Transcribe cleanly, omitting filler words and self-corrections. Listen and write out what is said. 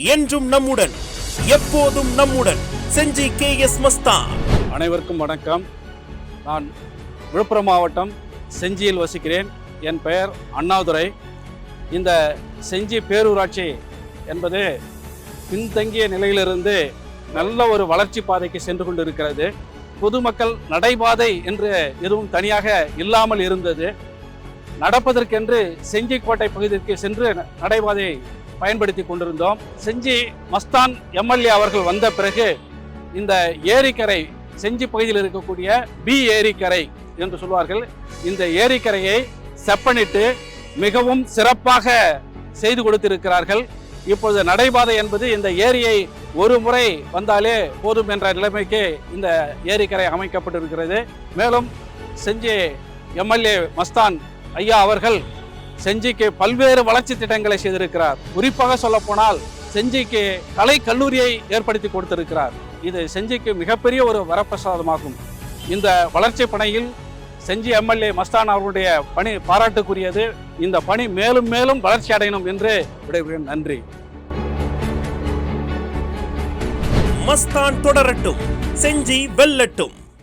என்றும் நம்முடன், எப்போதும் நம்முடன். செஞ்சி KS மஸ்தான். அனைவருக்கும் வணக்கம். நான் விழுப்புரம் மாவட்டம் செஞ்சியில் வசிக்கிறேன். என் பெயர் அண்ணாதுரை. இந்த செஞ்சி பேரூராட்சி என்பது பின்தங்கிய நிலையிலிருந்து நல்ல ஒரு வளர்ச்சி பாதைக்கு சென்று கொண்டிருக்கிறது. பொதுமக்கள் நடைபாதை என்று எதுவும் தனியாக இல்லாமல் இருந்தது. நடப்பதற்கென்று செஞ்சி கோட்டை பகுதிக்கு சென்று நடைபாதையை பயன்படுத்தி கொண்டிருந்தோம். செஞ்சி மஸ்தான் MLA அவர்கள் வந்த பிறகு இந்த ஏரிக்கரை, செஞ்சி பகுதியில் இருக்கக்கூடிய பி ஏரிக்கரை என்று சொல்வார்கள், இந்த ஏரிக்கரையை செப்பனிட்டு மிகவும் சிறப்பாக செய்து கொடுத்திருக்கிறார்கள். இப்பொழுது நடைபாதை என்பது இந்த ஏரியை ஒரு முறை வந்தாலே போதும் என்ற நிலைமைக்கு இந்த ஏரிக்கரை அமைக்கப்பட்டிருக்கிறது. மேலும் செஞ்சி MLA மஸ்தான் ஐயா அவர்கள் செஞ்சிக்கு பல்வேறு வளர்ச்சி திட்டங்களை செய்திருக்கிறார். குறிப்பாக சொல்ல போனால் செஞ்சிக்கு கலை கல்லூரியை ஏற்படுத்தி கொடுத்திருக்கிறார். இது செஞ்சிக்கு மிகப்பெரிய ஒரு வரப்பிரசாதமாகும். இந்த வளர்ச்சி பணியில் செஞ்சி MLA மஸ்தான் அவர்களுடைய பணி பாராட்டுக்குரியது. இந்த பணி மேலும் மேலும் வளர்ச்சி அடையணும் என்று விடைபெறுகிறேன். நன்றி. மஸ்தான் தொடரட்டும், செஞ்சி வெல்லட்டும்.